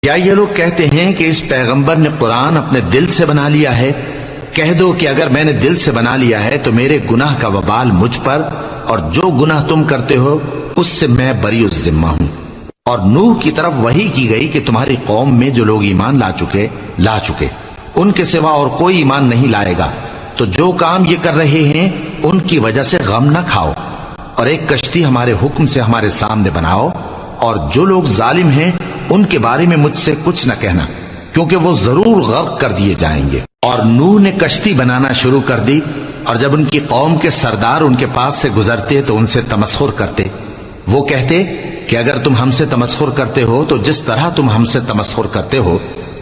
کیا یہ لوگ کہتے ہیں کہ اس پیغمبر نے قرآن اپنے دل سے بنا لیا ہے؟ کہہ دو کہ اگر میں نے دل سے بنا لیا ہے تو میرے گناہ کا وبال مجھ پر، اور جو گناہ تم کرتے ہو اس سے میں بری الذمہ ہوں۔ اور نوح کی طرف وحی کی گئی کہ تمہاری قوم میں جو لوگ ایمان لا چکے ان کے سوا اور کوئی ایمان نہیں لائے گا، تو جو کام یہ کر رہے ہیں ان کی وجہ سے غم نہ کھاؤ، اور ایک کشتی ہمارے حکم سے ہمارے سامنے بناؤ، اور جو لوگ ظالم ہیں ان کے بارے میں مجھ سے کچھ نہ کہنا، کیونکہ وہ ضرور غرق کر دیے جائیں گے۔ اور نوح نے کشتی بنانا شروع کر دی، اور جب ان کی قوم کے سردار ان کے پاس سے گزرتے تو ان سے تمسخر کرتے۔ وہ کہتے کہ اگر تم ہم سے تمسخر کرتے ہو تو جس طرح تم ہم سے تمسخر کرتے ہو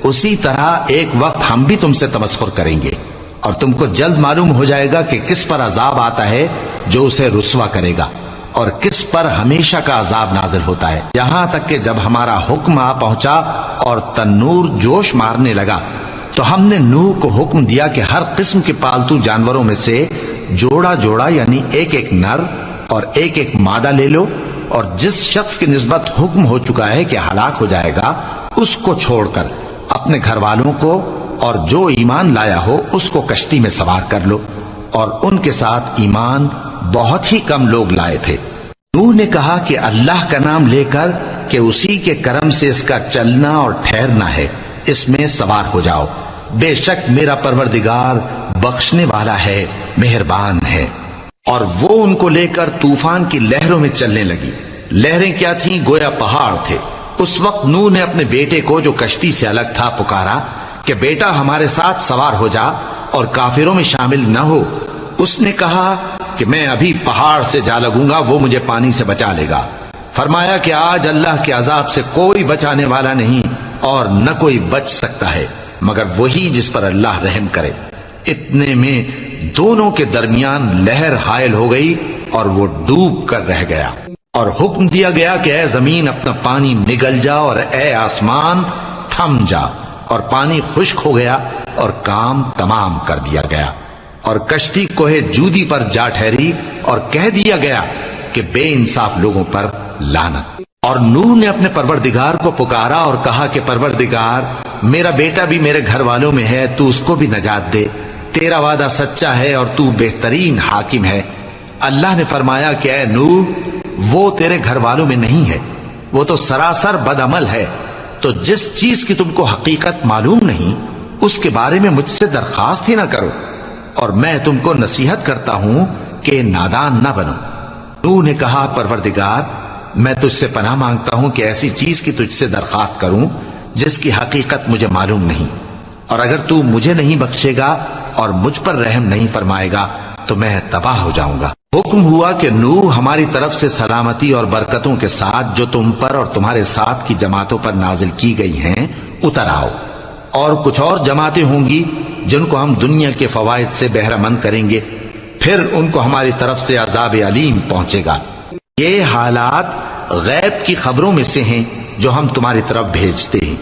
اسی طرح ایک وقت ہم بھی تم سے تمسخر کریں گے، اور تم کو جلد معلوم ہو جائے گا کہ کس پر عذاب آتا ہے جو اسے رسوا کرے گا، اور کس پر ہمیشہ کا عذاب نازل ہوتا ہے۔ یہاں تک کہ جب ہمارا حکم آ پہنچا اور تنور جوش مارنے لگا تو ہم نے نوح کو حکم دیا کہ ہر قسم کے پالتو جانوروں میں سے جوڑا جوڑا یعنی ایک ایک نر اور ایک ایک مادہ لے لو، اور جس شخص کی نسبت حکم ہو چکا ہے کہ ہلاک ہو جائے گا اس کو چھوڑ کر اپنے گھر والوں کو اور جو ایمان لایا ہو اس کو کشتی میں سوار کر لو۔ اور ان کے ساتھ ایمان بہت ہی کم لوگ لائے تھے۔ نوح نے کہا کہ اللہ کا نام لے کر کہ اسی کے کرم سے اس کا چلنا اور ٹھہرنا ہے، اس میں سوار ہو جاؤ، بے شک میرا پروردگار بخشنے والا ہے، مہربان ہے۔ اور وہ ان کو لے کر طوفان کی لہروں میں چلنے لگی۔ لہریں کیا تھیں؟ گویا پہاڑ تھے۔ اس وقت نوح نے اپنے بیٹے کو جو کشتی سے الگ تھا پکارا کہ بیٹا ہمارے ساتھ سوار ہو جا اور کافروں میں شامل نہ ہو۔ اس نے کہا کہ میں ابھی پہاڑ سے جا لگوں گا، وہ مجھے پانی سے بچا لے گا۔ فرمایا کہ آج اللہ کے عذاب سے کوئی بچانے والا نہیں اور نہ کوئی بچ سکتا ہے مگر وہی جس پر اللہ رحم کرے۔ اتنے میں دونوں کے درمیان لہر حائل ہو گئی اور وہ ڈوب کر رہ گیا، اور حکم دیا گیا کہ اے زمین اپنا پانی نگل جا، اور اے آسمان تھم جا، اور پانی خشک ہو گیا اور کام تمام کر دیا گیا۔ اور کشتی کوہ جودی پر جا ٹھہری، اور کہہ دیا گیا کہ بے انصاف لوگوں پر لعنت۔ اور نوح نے اپنے پروردگار کو پکارا اور کہا کہ پروردگار میرا بیٹا بھی میرے گھر والوں میں ہے، تو اس کو بھی نجات دے، تیرا وعدہ سچا ہے اور تو بہترین حاکم ہے۔ اللہ نے فرمایا کہ اے نوح وہ تیرے گھر والوں میں نہیں ہے، وہ تو سراسر بد عمل ہے، تو جس چیز کی تم کو حقیقت معلوم نہیں اس کے بارے میں مجھ سے درخواست ہی نہ کرو، اور میں تم کو نصیحت کرتا ہوں کہ نادان نہ بنو۔ نوح نے کہا پروردگار میں تجھ سے پناہ مانگتا ہوں کہ ایسی چیز کی تجھ سے درخواست کروں جس کی حقیقت مجھے معلوم نہیں، اور اگر تو مجھے نہیں بخشے گا اور مجھ پر رحم نہیں فرمائے گا تو میں تباہ ہو جاؤں گا۔ حکم ہوا کہ نوح ہماری طرف سے سلامتی اور برکتوں کے ساتھ جو تم پر اور تمہارے ساتھ کی جماعتوں پر نازل کی گئی ہیں اتر آؤ، اور کچھ اور جماعتیں ہوں گی جن کو ہم دنیا کے فوائد سے بہرہ مند کریں گے، پھر ان کو ہماری طرف سے عذاب علیم پہنچے گا۔ یہ حالات غیب کی خبروں میں سے ہیں جو ہم تمہاری طرف بھیجتے ہیں،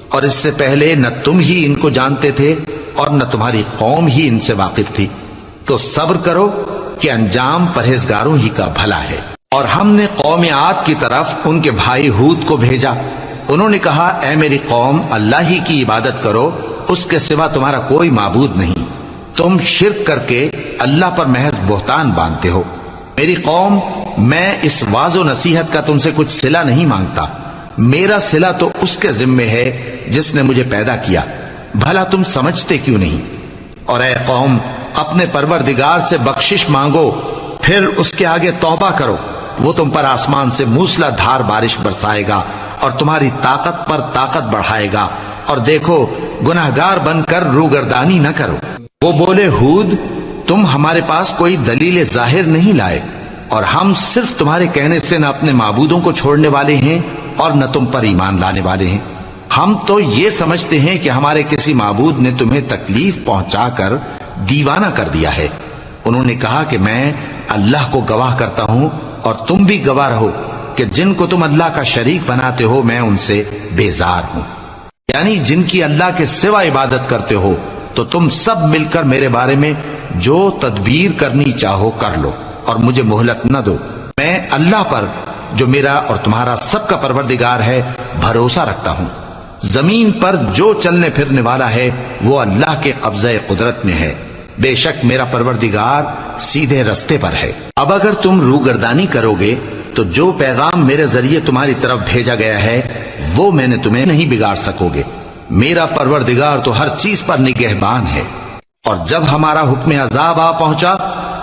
اور اس سے پہلے نہ تم ہی ان کو جانتے تھے اور نہ تمہاری قوم ہی ان سے واقف تھی، تو صبر کرو کہ انجام پرہیزگاروں ہی کا بھلا ہے۔ اور ہم نے قوم عاد کی طرف ان کے بھائی ہود کو بھیجا، انہوں نے کہا اے میری قوم اللہ ہی کی عبادت کرو، اس کے سوا تمہارا کوئی معبود نہیں، تم شرک کر کے اللہ پر محض بہتان باندھتے ہو۔ میری قوم میں اس واعظ و نصیحت کا تم سے کچھ صلہ نہیں مانگتا، میرا صلہ تو اس کے ذمے ہے جس نے مجھے پیدا کیا، بھلا تم سمجھتے کیوں نہیں؟ اور اے قوم اپنے پروردگار سے بخشش مانگو، پھر اس کے آگے توبہ کرو، وہ تم پر آسمان سے موسلا دھار بارش برسائے گا اور تمہاری طاقت پر طاقت بڑھائے گا، اور دیکھو گناہگار بن کر روگردانی نہ کرو۔ وہ بولے ہود تم ہمارے پاس کوئی دلیل ظاہر نہیں لائے، اور ہم صرف تمہارے کہنے سے نہ اپنے معبودوں کو چھوڑنے والے ہیں اور نہ تم پر ایمان لانے والے ہیں، ہم تو یہ سمجھتے ہیں کہ ہمارے کسی معبود نے تمہیں تکلیف پہنچا کر دیوانہ کر دیا ہے۔ انہوں نے کہا کہ میں اللہ کو گواہ کرتا ہوں اور تم بھی گواہ رہو کہ جن کو تم اللہ کا شریک بناتے ہو میں ان سے بیزار ہوں، یعنی جن کی اللہ کے سوا عبادت کرتے ہو، تو تم سب مل کر میرے بارے میں جو تدبیر کرنی چاہو کر لو اور مجھے مہلت نہ دو۔ میں اللہ پر جو میرا اور تمہارا سب کا پروردگار ہے بھروسہ رکھتا ہوں۔ زمین پر جو چلنے پھرنے والا ہے وہ اللہ کے قبضہ قدرت میں ہے، بے شک میرا پروردگار سیدھے رستے پر ہے۔ اب اگر تم روگردانی کرو گے تو جو پیغام میرے ذریعے تمہاری طرف بھیجا گیا ہے وہ میں نے تمہیں نہیں بگاڑ سکو گے، میرا پروردگار تو ہر چیز پر نگہبان ہے۔ اور جب ہمارا حکم عذاب آ پہنچا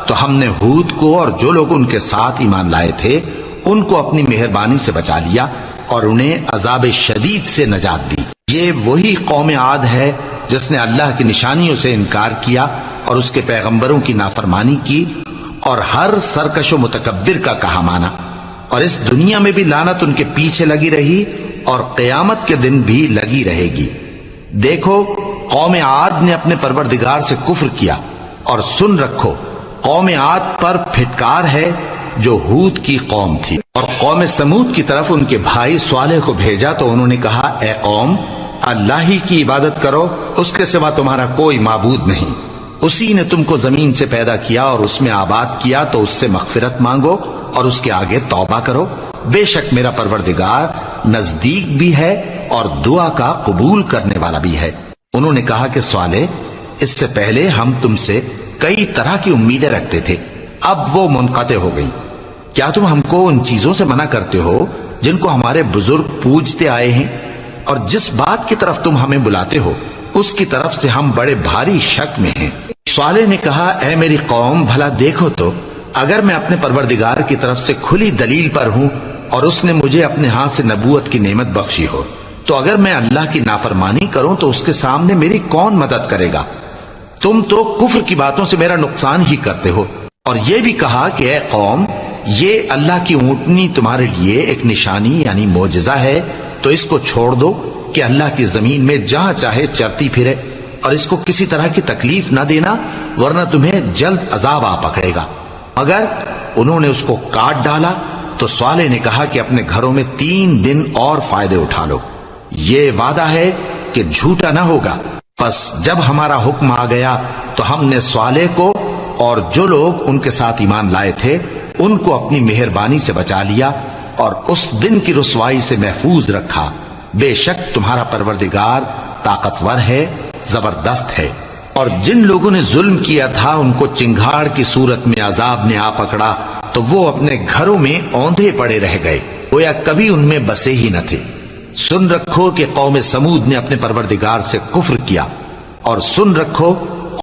تو ہم نے ہود کو اور جو لوگ ان کے ساتھ ایمان لائے تھے ان کو اپنی مہربانی سے بچا لیا اور انہیں عذاب شدید سے نجات دی۔ یہ وہی قوم عاد ہے جس نے اللہ کی نشانیوں سے انکار کیا اور اس کے پیغمبروں کی نافرمانی کی اور ہر سرکش و متکبر کا کہا مانا، اور اس دنیا میں بھی لعنت ان کے پیچھے لگی رہی اور قیامت کے دن بھی لگی رہے گی۔ دیکھو قوم عاد نے اپنے پروردگار سے کفر کیا، اور سن رکھو قوم عاد پر پھٹکار ہے جو ہود کی قوم تھی۔ اور قوم سمود کی طرف ان کے بھائی صالح کو بھیجا تو انہوں نے کہا، اے قوم اللہ ہی کی عبادت کرو، اس کے سوا تمہارا کوئی معبود نہیں، اسی نے تم کو زمین سے پیدا کیا اور اس میں آباد کیا، تو اس سے مغفرت مانگو اور اس کے آگے توبہ کرو، بے شک میرا پروردگار نزدیک بھی ہے اور دعا کا قبول کرنے والا بھی ہے۔ انہوں نے کہا کہ صالح، اس سے پہلے ہم تم سے کئی طرح کی امیدیں رکھتے تھے، اب وہ منقطع ہو گئی۔ کیا تم ہم کو ان چیزوں سے منع کرتے ہو جن کو ہمارے بزرگ پوجتے آئے ہیں؟ اور جس بات کی طرف تم ہمیں بلاتے ہو اس کی طرف سے ہم بڑے بھاری شک میں ہیں۔ صالح نے کہا، اے میری قوم بھلا دیکھو تو، اگر میں اپنے پروردگار کی طرف سے کھلی دلیل پر ہوں اور اس نے مجھے اپنے ہاتھ سے نبوت کی نعمت بخشی ہو، تو اگر میں اللہ کی نافرمانی کروں تو اس کے سامنے میری کون مدد کرے گا؟ تم تو کفر کی باتوں سے میرا نقصان ہی کرتے ہو۔ اور یہ بھی کہا کہ اے قوم، یہ اللہ کی اونٹنی تمہارے لیے ایک نشانی یعنی معجزہ ہے، تو اس کو چھوڑ دو کہ اللہ کی زمین میں جہاں چاہے چرتی پھرے، اور اس کو کسی طرح کی تکلیف نہ دینا ورنہ تمہیں جلد عذاب آ پکڑے گا۔ مگر انہوں نے اس کو کاٹ ڈالا تو صالح نے کہا کہ اپنے گھروں میں 3 دن اور فائدے اٹھا لو، یہ وعدہ ہے کہ جھوٹا نہ ہوگا۔ پس جب ہمارا حکم آ گیا تو ہم نے صالح کو اور جو لوگ ان کے ساتھ ایمان لائے تھے ان کو اپنی مہربانی سے بچا لیا اور اس دن کی رسوائی سے محفوظ رکھا، بے شک تمہارا پروردگار طاقتور ہے، زبردست ہے۔ اور جن لوگوں نے ظلم کیا تھا ان کو چنگھاڑ کی صورت میں عذاب نے آ پکڑا تو وہ اپنے گھروں میں اوندھے پڑے رہ گئے، گویا کبھی ان میں بسے ہی نہ تھے۔ سن رکھو کہ قوم سمود نے اپنے پروردگار سے کفر کیا، اور سن رکھو